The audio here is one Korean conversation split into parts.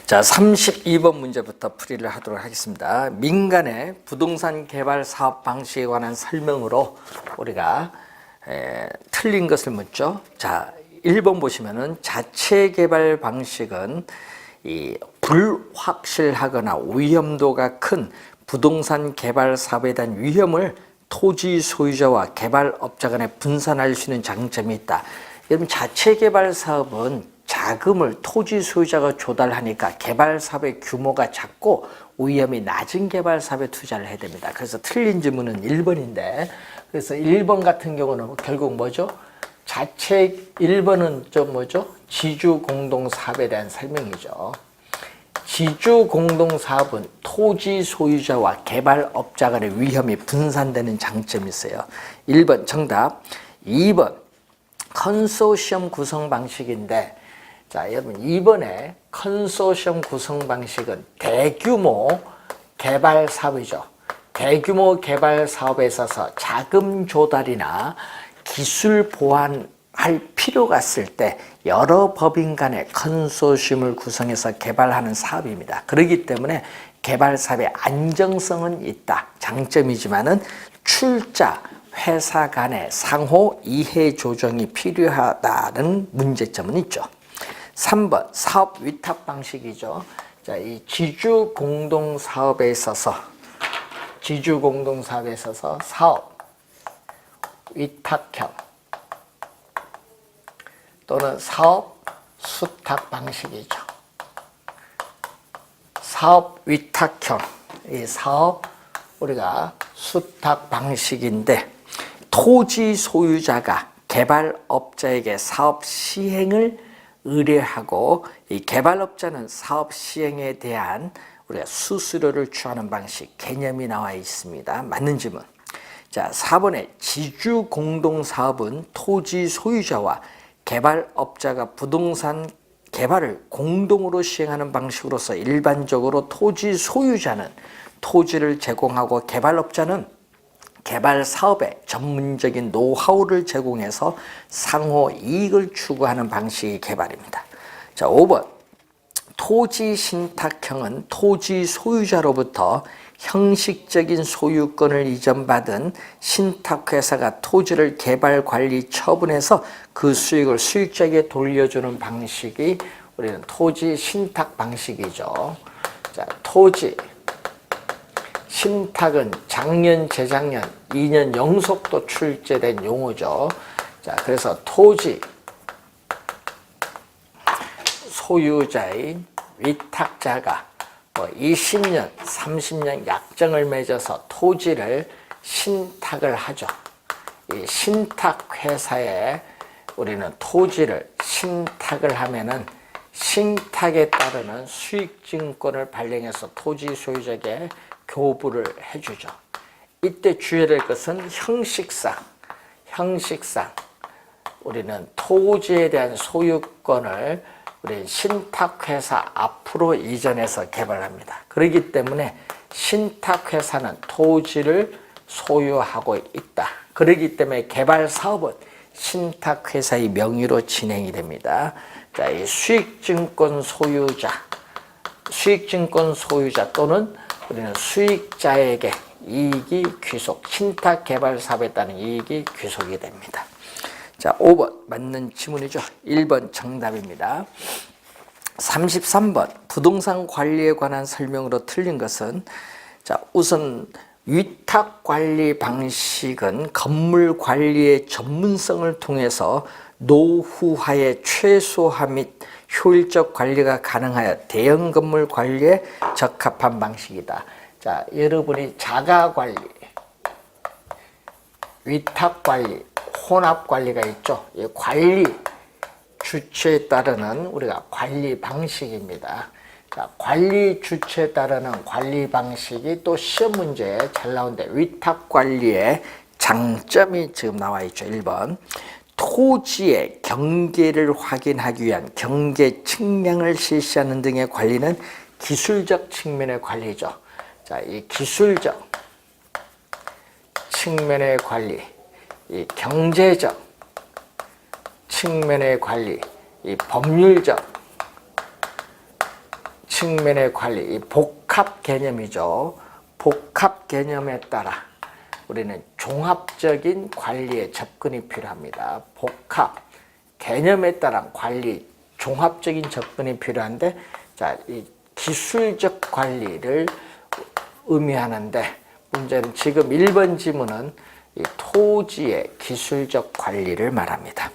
자, 32번 문제부터 풀이를 하도록 하겠습니다. 민간의 부동산 개발 사업 방식에 관한 설명으로 우리가 틀린 것을 묻죠. 자, 1번 보시면은 자체 개발 방식은 이 불확실하거나 위험도가 큰 부동산 개발 사업에 대한 위험을 토지 소유자와 개발업자 간에 분산할 수 있는 장점이 있다. 여러분, 자체 개발 사업은 자금을 토지 소유자가 조달하니까 개발 사업의 규모가 작고 위험이 낮은 개발 사업에 투자를 해야 됩니다. 그래서 틀린 질문은 1번인데, 그래서 1번 같은 경우는 결국 뭐죠? 자체 1번은 좀 뭐죠? 지주 공동 사업에 대한 설명이죠. 지주 공동 사업은 토지 소유자와 개발업자 간의 위험이 분산되는 장점이 있어요. 1번 정답. 2번 컨소시엄 구성 방식인데, 자, 여러분, 2번에 컨소시엄 구성 방식은 대규모 개발 사업이죠. 대규모 개발 사업에 있어서 자금 조달이나 기술 보완할 필요가 있을 때 여러 법인 간의 컨소시엄을 구성해서 개발하는 사업입니다. 그렇기 때문에 개발 사업의 안정성은 있다. 장점이지만은 출자, 회사 간의 상호 이해 조정이 필요하다는 문제점은 있죠. 3번 사업 위탁 방식이죠. 자, 이 지주 공동 사업에 있어서 사업 위탁형 또는 사업 수탁 방식이죠. 사업 위탁형, 이 사업 우리가 수탁 방식인데, 토지 소유자가 개발업자에게 사업 시행을 의뢰하고 이 개발업자는 사업 시행에 대한 우리가 수수료를 취하는 방식, 개념이 나와 있습니다. 맞는 질문. 자, 4번에 지주 공동 사업은 토지 소유자와 개발업자가 부동산 개발을 공동으로 시행하는 방식으로서 일반적으로 토지 소유자는 토지를 제공하고 개발업자는 개발 사업에 전문적인 노하우를 제공해서 상호 이익을 추구하는 방식의 개발입니다. 자, 5번 토지 신탁형은 토지 소유자로부터 형식적인 소유권을 이전받은 신탁회사가 토지를 개발 관리 처분해서 그 수익을 수익자에게 돌려주는 방식이 우리는 토지 신탁 방식이죠. 자, 토지 신탁은 작년, 재작년 2년 연속도 출제된 용어죠. 자, 그래서 토지 소유자인 위탁자가 20년, 30년 약정을 맺어서 토지를 신탁을 하죠. 이 신탁회사에 우리는 토지를 신탁을 하면은 신탁에 따르는 수익증권을 발행해서 토지 소유자에게 교부를 해주죠. 이때 주의해야 될 것은 형식상 우리는 토지에 대한 소유권을 우리 신탁회사 앞으로 이전해서 개발합니다. 그렇기 때문에 신탁회사는 토지를 소유하고 있다. 그렇기 때문에 개발 사업은 신탁회사의 명의로 진행이 됩니다. 자, 이 수익증권 소유자 또는 우리는 수익자에게 이익이 귀속, 신탁 개발 사업에 따른 이익이 귀속이 됩니다. 자, 5번 맞는 지문이죠. 1번 정답입니다. 33번 부동산 관리에 관한 설명으로 틀린 것은, 자, 우선 위탁 관리 방식은 건물 관리의 전문성을 통해서 노후화의 최소화 및 효율적 관리가 가능하여 대형 건물 관리에 적합한 방식이다. 자, 여러분이 자가 관리, 위탁 관리, 혼합 관리가 있죠. 이 관리 주체에 따르는 우리가 관리 방식입니다. 자, 관리 주체에 따르는 관리 방식이 또 시험 문제에 잘 나오는데, 위탁 관리의 장점이 지금 나와 있죠. 1번 토지의 경계를 확인하기 위한 경계 측량을 실시하는 등의 관리는 기술적 측면의 관리죠. 자, 이 기술적 측면의 관리, 이 경제적 측면의 관리, 이 법률적 측면의 관리, 이 복합 개념이죠. 복합 개념에 따라 우리는 종합적인 관리에 접근이 필요합니다. 복합 개념에 따른 관리, 종합적인 접근이 필요한데, 자, 이 기술적 관리를 의미하는데, 문제는 지금 1번 지문은 이 토지의 기술적 관리를 말합니다.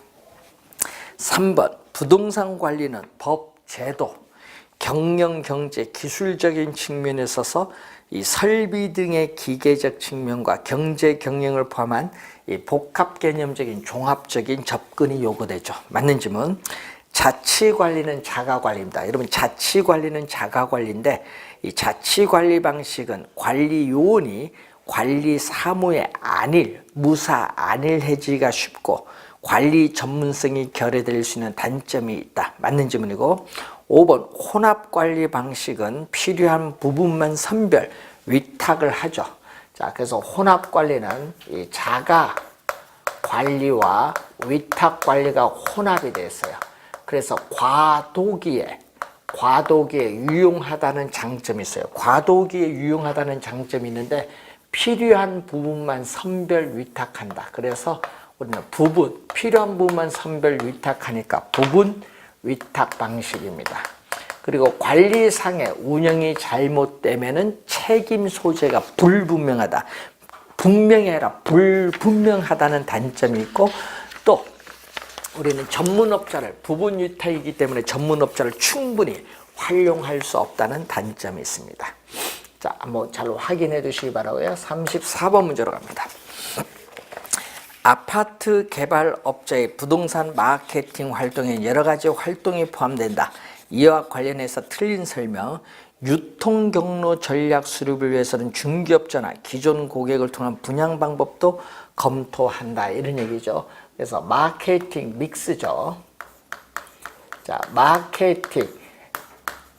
3번, 부동산 관리는 법, 제도, 경영, 경제, 기술적인 측면에 있어서 이 설비 등의 기계적 측면과 경제 경영을 포함한 이 복합 개념적인 종합적인 접근이 요구되죠. 맞는 질문. 자치 관리는 자가 관리입니다. 여러분, 자치 관리는 자가 관리인데, 이 자치 관리 방식은 관리 요원이 관리 사무의 안일, 무사 안일해지기가 쉽고 관리 전문성이 결여될 수 있는 단점이 있다. 맞는 질문이고, 5번 혼합관리 방식은 필요한 부분만 선별, 위탁을 하죠. 자, 그래서 혼합관리는 이 자가 관리와 위탁관리가 혼합이 되어 있어요. 그래서 과도기에 유용하다는 장점이 있어요. 과도기에 유용하다는 장점이 있는데 필요한 부분만 선별 위탁한다. 그래서 우리는 필요한 부분만 선별 위탁하니까 부분 위탁 방식입니다. 그리고 관리상의 운영이 잘못되면은 책임 소재가 불분명하다. 분명히 아니라 불분명하다는 단점이 있고, 또 우리는 전문업자를 부분 위탁이기 때문에 전문업자를 충분히 활용할 수 없다는 단점이 있습니다. 자, 한번 잘 확인해 주시기 바라고요. 34번 문제로 갑니다. 아파트 개발업자의 부동산 마케팅 활동에 여러 가지 활동이 포함된다. 이와 관련해서 틀린 설명. 유통 경로 전략 수립을 위해서는 중개업자나 기존 고객을 통한 분양 방법도 검토한다. 이런 얘기죠. 그래서 마케팅 믹스죠. 자, 마케팅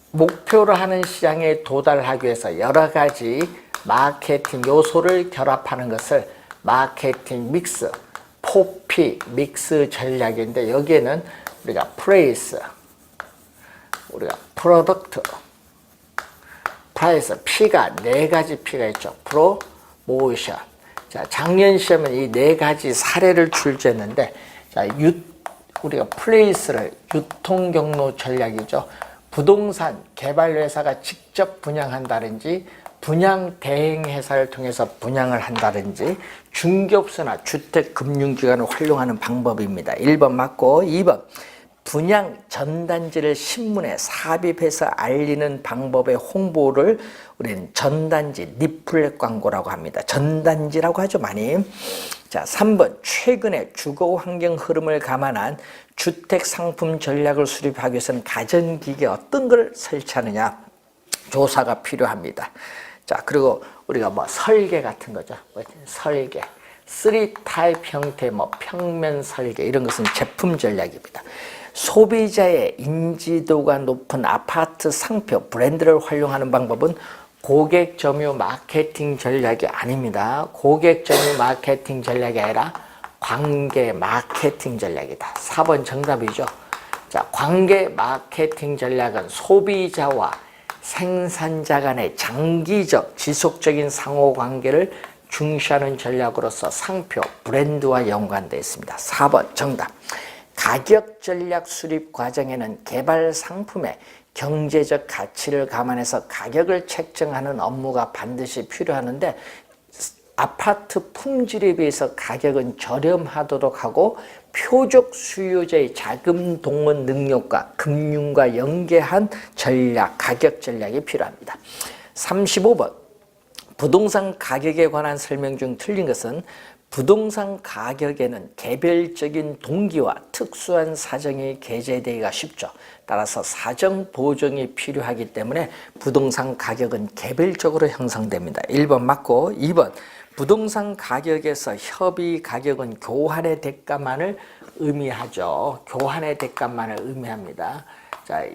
목표로 하는 시장에 도달하기 위해서 여러 가지 마케팅 요소를 결합하는 것을 마케팅 믹스, 포피 믹스 전략인데, 여기에는 우리가 프레이스, 우리가 프로덕트, 프라이스, P가 네 가지 P가 있죠. 프로모션. 자, 작년 시험은 이 네 가지 사례를 출제했는데, 자, 우리가 플레이스를 유통 경로 전략이죠. 부동산 개발 회사가 직접 분양한다든지 분양 대행 회사를 통해서 분양을 한다든지 중개업소나 주택금융기관을 활용하는 방법입니다. 1번 맞고, 2번 분양 전단지를 신문에 삽입해서 알리는 방법의 홍보를 우리는 전단지 리플렛 광고라고 합니다. 전단지라고 하죠, 많이. 자, 3번 최근에 주거 환경 흐름을 감안한 주택 상품 전략을 수립하기 위해서는 가전기계 어떤 걸 설치하느냐 조사가 필요합니다. 자, 그리고 우리가 설계 같은 거죠. 설계. 3타입 형태, 평면 설계, 이런 것은 제품 전략입니다. 소비자의 인지도가 높은 아파트 상표, 브랜드를 활용하는 방법은 고객 점유 마케팅 전략이 아닙니다. 고객 점유 마케팅 전략이 아니라 관계 마케팅 전략이다. 4번 정답이죠. 자, 관계 마케팅 전략은 소비자와 생산자 간의 장기적, 지속적인 상호관계를 중시하는 전략으로서 상표, 브랜드와 연관되어 있습니다. 4번 정답. 가격 전략 수립 과정에는 개발 상품의 경제적 가치를 감안해서 가격을 책정하는 업무가 반드시 필요하는데, 아파트 품질에 비해서 가격은 저렴하도록 하고 표적 수요자의 자금 동원 능력과 금융과 연계한 전략, 가격 전략이 필요합니다. 35번 부동산 가격에 관한 설명 중 틀린 것은 부동산 가격에는 개별적인 동기와 특수한 사정이 게재되기가 쉽죠. 따라서 사정 보정이 필요하기 때문에 부동산 가격은 개별적으로 형성됩니다. 1번 맞고, 2번 부동산 가격에서 협의 가격은 교환의 대가만을 의미하죠. 교환의 대가만을 의미합니다. 자,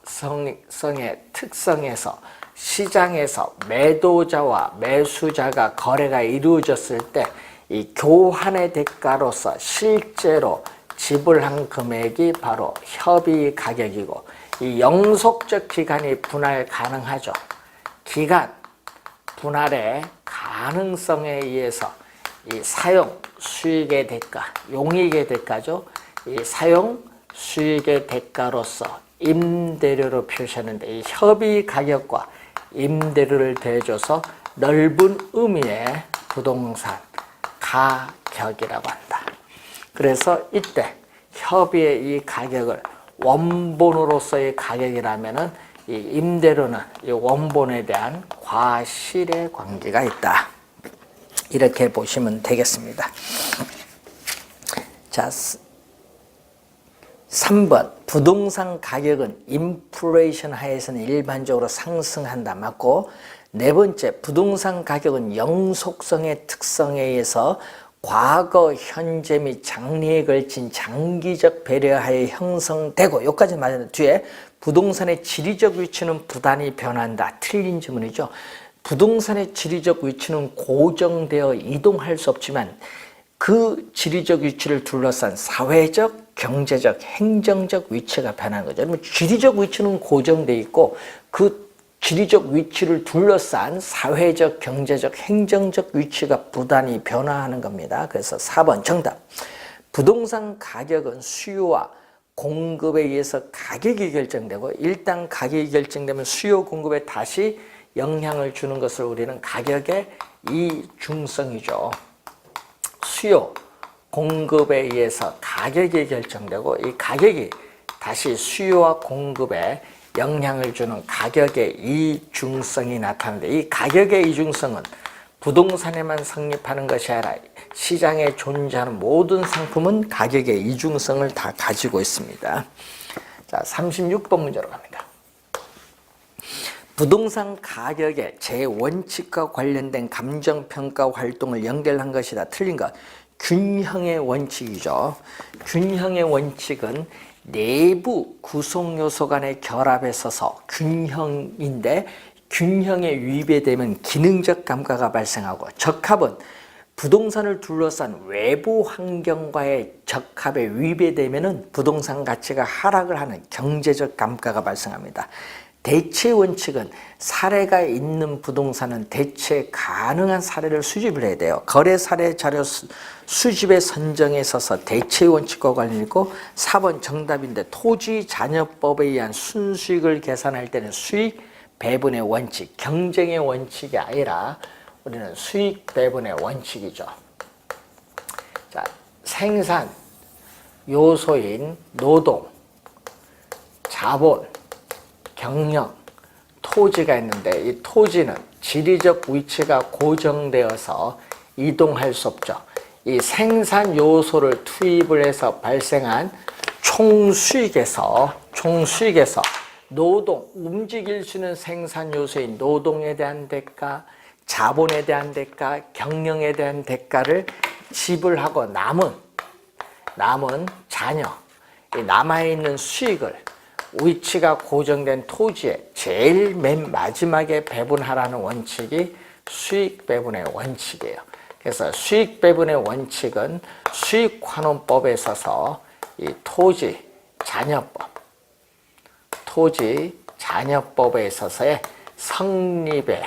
영성의 특성에서 시장에서 매도자와 매수자가 거래가 이루어졌을 때 이 교환의 대가로서 실제로 지불한 금액이 바로 협의 가격이고, 이 영속적 기간이 분할 가능하죠. 기간 분할의 가능성에 의해서 이 사용 수익의 대가, 용익의 대가죠. 이 사용 수익의 대가로서 임대료로 표시하는데, 이 협의 가격과 임대료를 더해줘서 넓은 의미의 부동산 가격이라고 한다. 그래서 이때 협의의 이 가격을 원본으로서의 가격이라면은 이 임대료는 이 원본에 대한 과실의 관계가 있다. 이렇게 보시면 되겠습니다. 자, 3번 부동산 가격은 인플레이션 하에서는 일반적으로 상승한다. 맞고, 네 번째 부동산 가격은 영속성의 특성에 의해서 과거, 현재 및 장래에 걸친 장기적 배려하에 형성되고, 여기까지 맞았는데 뒤에 부동산의 지리적 위치는 부단히 변한다. 틀린 질문이죠. 부동산의 지리적 위치는 고정되어 이동할 수 없지만 그 지리적 위치를 둘러싼 사회적, 경제적, 행정적 위치가 변하는 거죠. 지리적 위치는 고정되어 있고 그 지리적 위치를 둘러싼 사회적, 경제적, 행정적 위치가 부단히 변화하는 겁니다. 그래서 4번 정답. 부동산 가격은 수요와 공급에 의해서 가격이 결정되고, 일단 가격이 결정되면 수요, 공급에 다시 영향을 주는 것을 우리는 가격의 이중성이죠. 수요, 공급에 의해서 가격이 결정되고, 이 가격이 다시 수요와 공급에 영향을 주는 가격의 이중성이 나타나는데, 이 가격의 이중성은 부동산에만 성립하는 것이 아니라 시장에 존재하는 모든 상품은 가격의 이중성을 다 가지고 있습니다. 자, 36번 문제로 갑니다. 부동산 가격의 제원칙과 관련된 감정평가 활동을 연결한 것이다. 틀린 것. 균형의 원칙이죠. 균형의 원칙은 내부 구성 요소 간의 결합에 있어서 균형인데, 균형에 위배되면 기능적 감가가 발생하고, 적합은 부동산을 둘러싼 외부 환경과의 적합에 위배되면 부동산 가치가 하락을 하는 경제적 감가가 발생합니다. 대체 원칙은 사례가 있는 부동산은 대체 가능한 사례를 수집을 해야 돼요. 거래 사례 자료 수집의 선정에 있어서 대체 원칙과 관련이 있고, 4번 정답인데 토지 잔여법에 의한 순수익을 계산할 때는 수익 배분의 원칙, 경쟁의 원칙이 아니라 우리는 수익 배분의 원칙이죠. 자, 생산 요소인 노동, 자본, 경영, 토지가 있는데, 이 토지는 지리적 위치가 고정되어서 이동할 수 없죠. 이 생산 요소를 투입을 해서 발생한 총수익에서 노동, 움직일 수 있는 생산 요소인 노동에 대한 대가, 자본에 대한 대가, 경영에 대한 대가를 지불하고 남은 잔여, 이 남아있는 수익을 위치가 고정된 토지에 제일 맨 마지막에 배분하라는 원칙이 수익 배분의 원칙이에요. 그래서 수익 배분의 원칙은 수익환원법에 있어서 이 토지 잔여법에 있어서의 성립의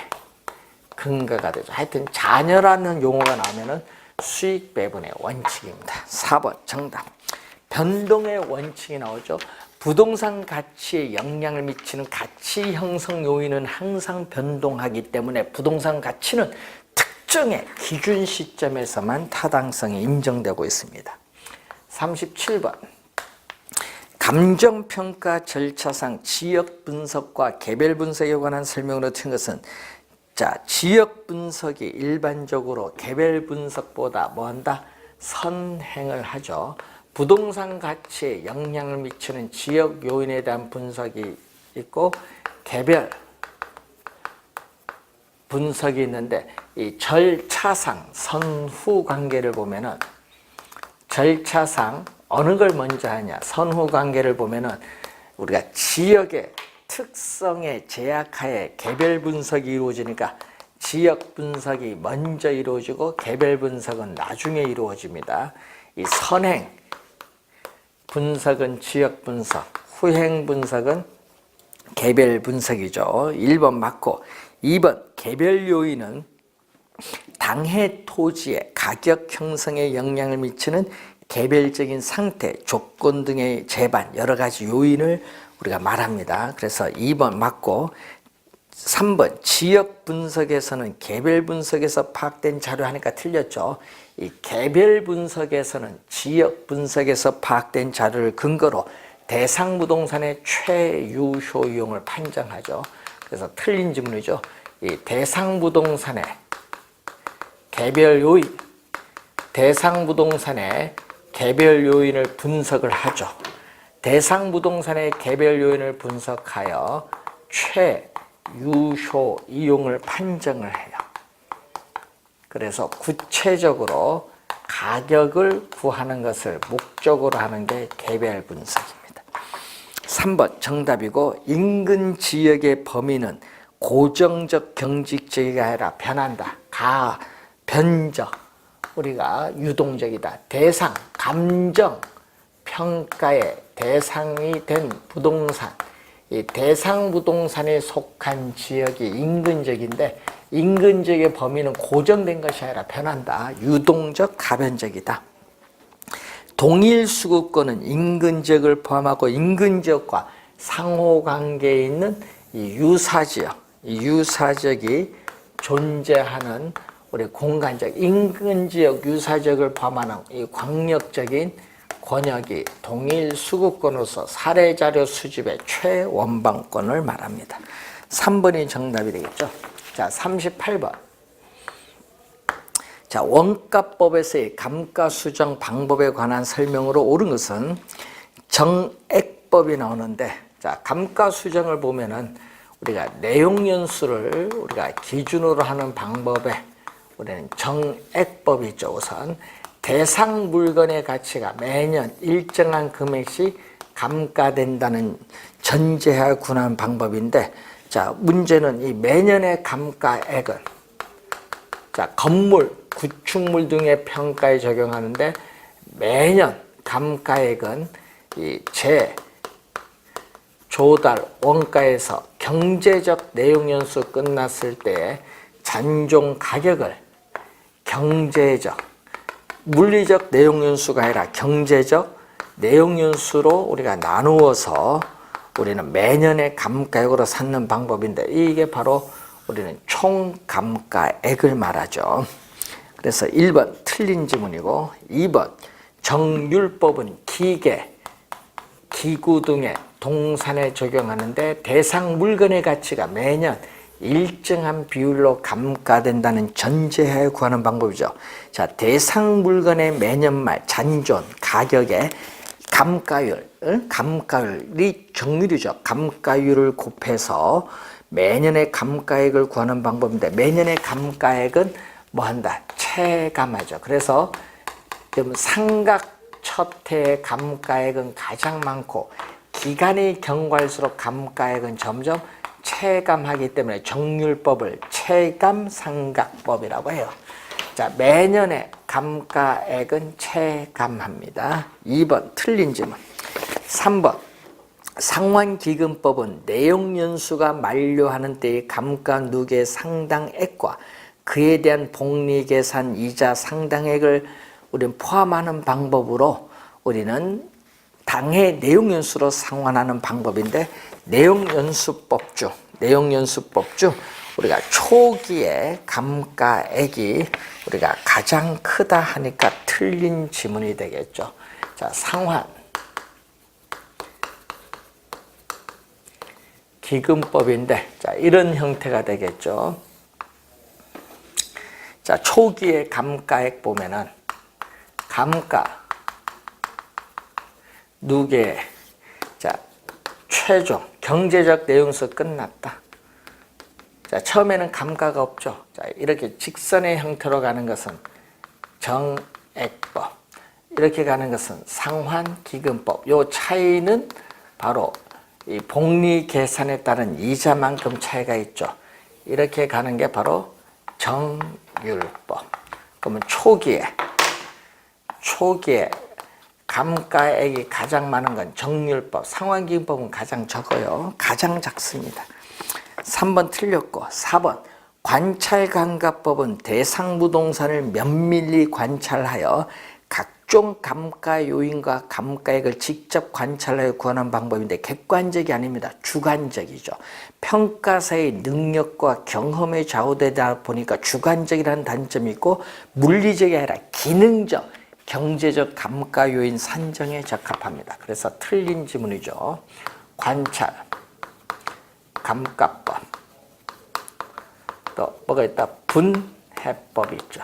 근거가 되죠. 하여튼 잔여라는 용어가 나오면은 수익 배분의 원칙입니다. 4번 정답. 변동의 원칙이 나오죠. 부동산 가치에 영향을 미치는 가치 형성 요인은 항상 변동하기 때문에 부동산 가치는 특정의 기준 시점에서만 타당성이 인정되고 있습니다. 37번. 감정평가 절차상 지역 분석과 개별 분석에 관한 설명으로 튼 것은, 자, 지역 분석이 일반적으로 개별 분석보다 뭐한다? 선행을 하죠. 부동산 가치에 영향을 미치는 지역 요인에 대한 분석이 있고 개별 분석이 있는데, 이 절차상 선후 관계를 보면은, 절차상 어느 걸 먼저 하냐, 선후 관계를 보면은 우리가 지역의 특성에 제약하에 개별 분석이 이루어지니까 지역 분석이 먼저 이루어지고 개별 분석은 나중에 이루어집니다. 이 선행, 분석은 지역 분석, 후행 분석은 개별 분석이죠. 1번 맞고 2번 개별 요인은 당해 토지의 가격 형성에 영향을 미치는 개별적인 상태, 조건 등의 재반, 여러 가지 요인을 우리가 말합니다. 그래서 2번 맞고 3번 지역 분석에서는 개별 분석에서 파악된 자료 하니까 틀렸죠. 이 개별 분석에서는 지역 분석에서 파악된 자료를 근거로 대상 부동산의 최유효 이용을 판정하죠. 그래서 틀린 질문이죠. 이 대상 부동산의 개별 요인, 대상 부동산의 개별 요인을 분석을 하죠. 대상 부동산의 개별 요인을 분석하여 최유효 이용을 판정을 해요. 그래서 구체적으로 가격을 구하는 것을 목적으로 하는 게 개별 분석입니다. 3번 정답이고 인근 지역의 범위는 고정적 경직적이 아니라 변한다. 변적, 우리가 유동적이다. 대상, 감정, 평가의 대상이 된 부동산, 이 대상 부동산에 속한 지역이 인근적인데 인근지역의 범위는 고정된 것이 아니라 변한다. 유동적, 가변적이다. 동일 수급권은 인근지역을 포함하고 인근지역과 상호관계에 있는 이 유사지역, 이 유사지역이 존재하는 우리 공간적, 인근지역, 유사지역을 포함하는 이 광역적인 권역이 동일 수급권으로서 사례자료 수집의 최원방권을 말합니다. 3번이 정답이 되겠죠. 자, 38번. 자, 원가법에서의 감가수정 방법에 관한 설명으로 옳은 것은 정액법이 나오는데, 자, 감가수정을 보면은 우리가 내용연수를 우리가 기준으로 하는 방법에 우리는 정액법이 있죠. 우선 대상 물건의 가치가 매년 일정한 금액씩 감가된다는 전제하에 군하는 방법인데, 자, 문제는 이 매년의 감가액은, 자, 건물, 구축물 등의 평가에 적용하는데 매년 감가액은 이 조달 원가에서 경제적 내용연수 끝났을 때 잔존 가격을 경제적, 물리적 내용연수가 아니라 경제적 내용연수로 우리가 나누어서 우리는 매년의 감가액으로 삼는 방법인데 이게 바로 우리는 총감가액을 말하죠. 그래서 1번 틀린 지문이고 2번 정률법은 기계, 기구 등의 동산에 적용하는데 대상 물건의 가치가 매년 일정한 비율로 감가된다는 전제하에 구하는 방법이죠. 자, 대상 물건의 매년 말 잔존 가격의 감가율이 정률이죠. 감가율을 곱해서 매년의 감가액을 구하는 방법인데 매년의 감가액은 뭐 한다? 체감하죠. 그래서 상각 첫 해의 감가액은 가장 많고 기간이 경과할수록 감가액은 점점 체감하기 때문에 정률법을 체감상각법이라고 해요. 자, 매년의 감가액은 체감합니다. 2번 틀린 질문. 3번 상환기금법은 내용연수가 만료하는 때의 감가 누계 상당액과 그에 대한 복리계산 이자 상당액을 우리는 포함하는 방법으로 우리는 당해 내용연수로 상환하는 방법인데 내용연수법 중 우리가 초기에 감가액이 우리가 가장 크다 하니까 틀린 지문이 되겠죠. 자, 상환 기금법인데 자, 이런 형태가 되겠죠. 자, 초기의 감가액 보면은 감가 누계, 자, 최종 경제적 내용수 끝났다. 자, 처음에는 감가가 없죠. 자, 이렇게 직선의 형태로 가는 것은 정액법, 이렇게 가는 것은 상환기금법. 요 차이는 바로 이 복리 계산에 따른 이자만큼 차이가 있죠. 이렇게 가는 게 바로 정률법. 그러면 초기에 감가액이 가장 많은 건 정률법, 상환기금법은 가장 적어요. 가장 작습니다. 3번 틀렸고 4번 관찰감가법은 대상부동산을 면밀히 관찰하여 각종 감가 요인과 감가액을 직접 관찰하여 구하는 방법인데 객관적이 아닙니다. 주관적이죠. 평가사의 능력과 경험에 좌우되다 보니까 주관적이라는 단점이 있고 물리적이 아니라 기능적, 경제적 감가 요인 산정에 적합합니다. 그래서 틀린 지문이죠. 관찰, 감가법. 또 뭐가 있다? 분해법이 있죠.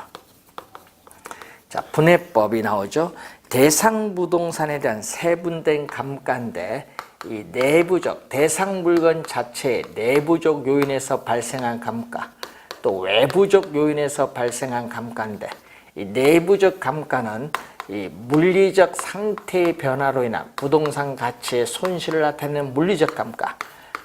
자, 분해법이 나오죠. 대상 부동산에 대한 세분된 감가인데 이 내부적, 대상 물건 자체의 내부적 요인에서 발생한 감가, 또 외부적 요인에서 발생한 감가인데 이 내부적 감가는 이 물리적 상태의 변화로 인한 부동산 가치의 손실을 나타내는 물리적 감가,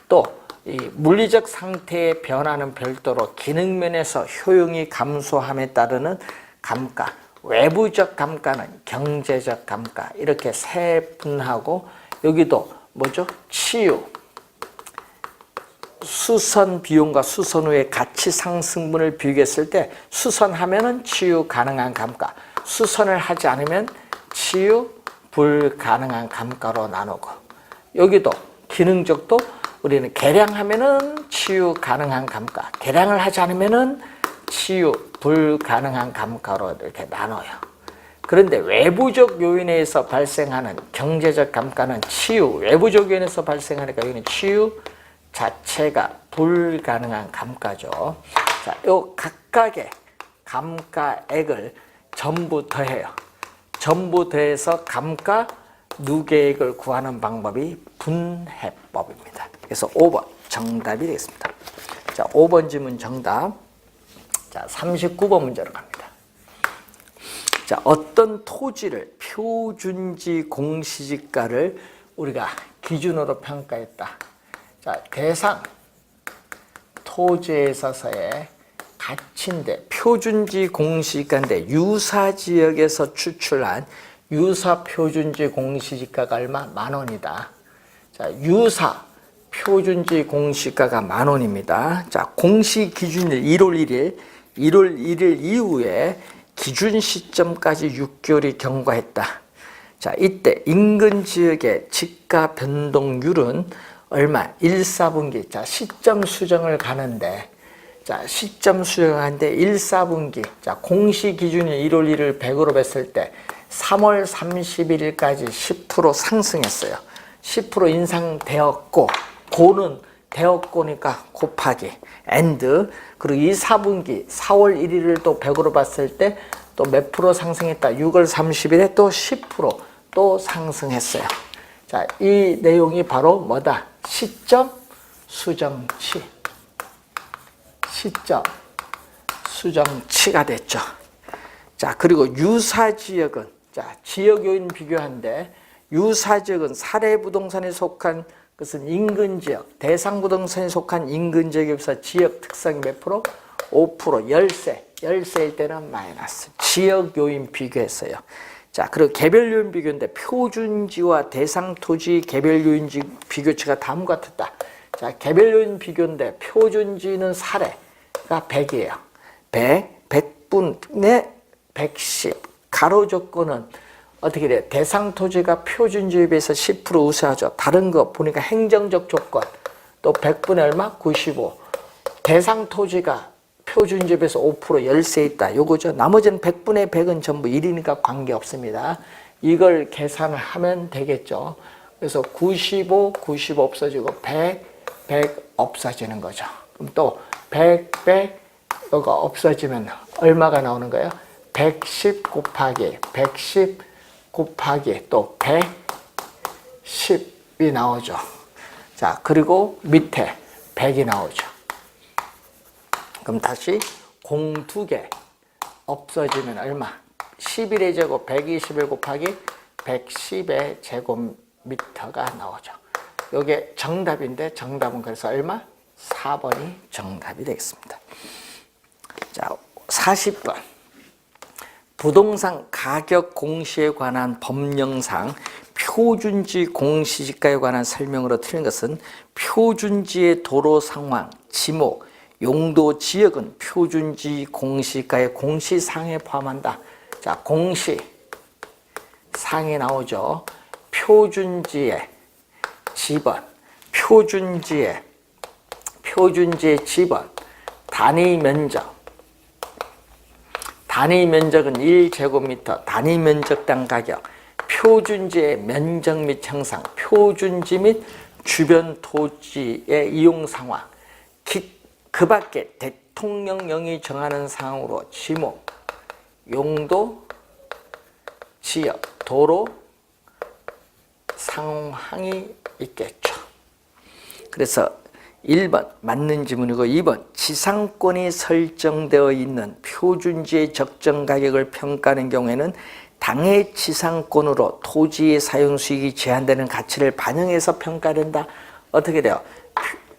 또 이 물리적 상태의 변화는 별도로 기능면에서 효용이 감소함에 따르는 감가, 외부적 감가는 경제적 감가, 이렇게 세분하고 여기도 뭐죠? 치유, 수선 비용과 수선 후의 가치 상승분을 비교했을 때 수선하면은 치유 가능한 감가, 수선을 하지 않으면 치유 불가능한 감가로 나누고, 여기도 기능적도 우리는 개량하면은 치유 가능한 감가, 개량을 하지 않으면은 치유 불가능한 감가로 이렇게 나눠요. 그런데 외부적 요인에 의해서 발생하는 경제적 감가는 치유, 외부적 요인에서 발생하니까 여기는 치유 자체가 불가능한 감가죠. 자, 요 각각의 감가액을 전부 더해요. 전부 더해서 감가 누계액을 구하는 방법이 분해법입니다. 그래서 5번 정답이 되겠습니다. 자, 5번 질문 정답. 자, 39번 문제로 갑니다. 자, 어떤 토지를 표준지 공시지가를 우리가 기준으로 평가했다. 자, 대상 토지에 있어서의 가치인데 표준지 공시지가인데 유사지역에서 추출한 유사 표준지 공시지가가 얼마? 10,000원이다. 자, 유사 표준지 공시가가 10,000원입니다. 자, 공시 기준일 1월 1일 이후에 기준 시점까지 6개월이 경과했다. 자, 이때 인근 지역의 지가 변동률은 얼마? 1, 4분기. 자, 시점 수정을 가는데, 자, 시점 수정하는데 1, 4분기. 자, 공시 기준일 1월 1일 100으로 뵀을 때 3월 31일까지 10% 상승했어요. 10% 인상되었고, 고는 되었고니까 곱하기 and, 그리고 이 4분기 4월 1일을 또 100으로 봤을 때 또 몇 프로 상승했다. 6월 30일에 또 10% 또 상승했어요. 자, 이 내용이 바로 뭐다? 시점 수정치. 시점 수정치가 됐죠. 자, 그리고 유사지역은, 자, 지역 요인 비교한데 유사지역은 사례부동산에 속한 그것은 인근지역, 대상부동산에 속한 인근지역에 비해서 지역 특성이 몇 프로? 5%, 열세일 때는 마이너스. 지역 요인 비교했어요. 자, 그리고 개별 요인 비교인데 표준지와 대상 토지 개별 요인지 비교치가 다음과 같다. 자, 개별 요인 비교인데 표준지는 사례가 100이에요. 100분의 110. 가로 조건은 어떻게 돼요? 대상 토지가 표준지에 비해서 10% 우세하죠. 다른 거 보니까 행정적 조건. 또 100분의 얼마? 95. 대상 토지가 표준지에 비해서 5% 열세 있다. 요거죠. 나머지는 100분의 100은 전부 1이니까 관계없습니다. 이걸 계산을 하면 되겠죠. 그래서 95, 95 없어지고 100, 100 없어지는 거죠. 그럼 또 100, 100 이거 없어지면 얼마가 나오는 거예요? 110 곱하기 110 곱하기 또 110이 나오죠. 자, 그리고 밑에 100이 나오죠. 그럼 다시 공 2개 없어지면 얼마? 11의 제곱 121 곱하기 110의 제곱미터가 나오죠. 이게 정답인데 정답은 그래서 얼마? 4번이 정답이 되겠습니다. 자, 40번. 부동산 가격 공시에 관한 법령상 표준지 공시지가에 관한 설명으로 틀린 것은 표준지의 도로 상황, 지목, 용도, 지역은 표준지 공시지가의 공시상에 포함한다. 자, 공시상에 나오죠. 표준지의 지번, 표준지의 지번, 단위 면적. 단위 면적은 1제곱미터, 단위 면적당 가격, 표준지의 면적 및 형상, 표준지 및 주변 토지의 이용 상황, 그 밖에 대통령령이 정하는 사항으로 지목, 용도, 지역, 도로, 상황이 있겠죠. 그래서 1번 맞는 지문이고 2번 지상권이 설정되어 있는 표준지의 적정 가격을 평가하는 경우에는 당해 지상권으로 토지의 사용 수익이 제한되는 가치를 반영해서 평가된다. 어떻게 돼요?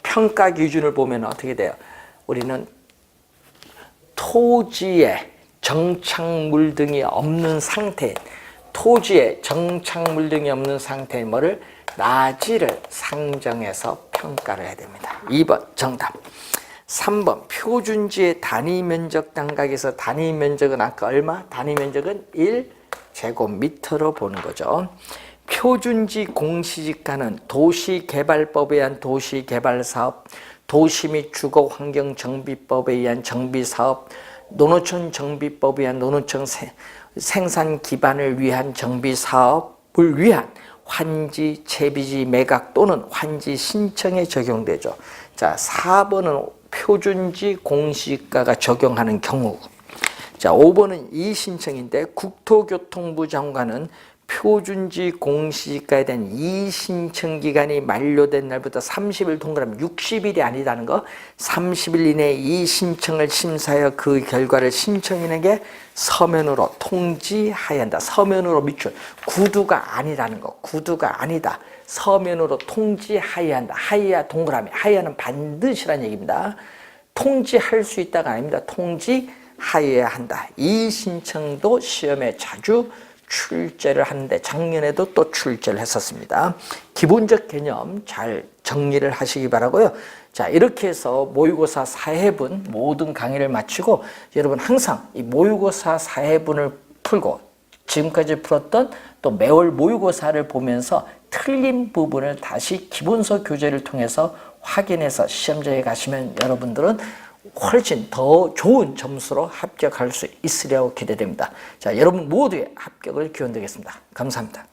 평가 기준을 보면 어떻게 돼요? 우리는 토지에 정착물 등이 없는 상태인 토지에 정착물 등이 없는 상태인 뭐를 나지를 상정해서 평가를 해야 됩니다. 2번 정답. 3번 표준지의 단위 면적 단각에서 단위 면적은 아까 얼마? 단위 면적은 1제곱미터로 보는 거죠. 표준지 공시지가는 도시개발법에 의한 도시개발사업, 도시 및 주거환경정비법에 의한 정비사업, 농어촌 정비법에 의한 농어촌 생산 기반을 위한 정비사업을 위한 환지, 채비지 매각 또는 환지 신청에 적용되죠. 자, 4번은 표준지 공시지가가 적용하는 경우. 자, 5번은 이의신청인데 국토교통부 장관은 표준지 공시지가에 대한 이의신청 기간이 만료된 날부터 30일 동그라미 60일이 아니다는 거, 30일 이내에 이의신청을 심사하여 그 결과를 신청인에게 서면으로 통지하여야 한다. 서면으로 미출. 구두가 아니라는 거. 구두가 아니다. 서면으로 통지하여야 한다. 하여야 동그라미. 하여야는 반드시란 얘기입니다. 통지할 수 있다가 아닙니다. 통지하여야 한다. 이의신청도 시험에 자주 출제를 하는데 작년에도 또 출제를 했었습니다. 기본적 개념 잘 정리를 하시기 바라고요. 자, 이렇게 해서 모의고사 4회분 모든 강의를 마치고 여러분 항상 이 모의고사 4회분을 풀고 지금까지 풀었던 또 매월 모의고사를 보면서 틀린 부분을 다시 기본서 교재를 통해서 확인해서 시험장에 가시면 여러분들은 훨씬 더 좋은 점수로 합격할 수 있으리라고 기대됩니다. 자, 여러분 모두의 합격을 기원드리겠습니다. 감사합니다.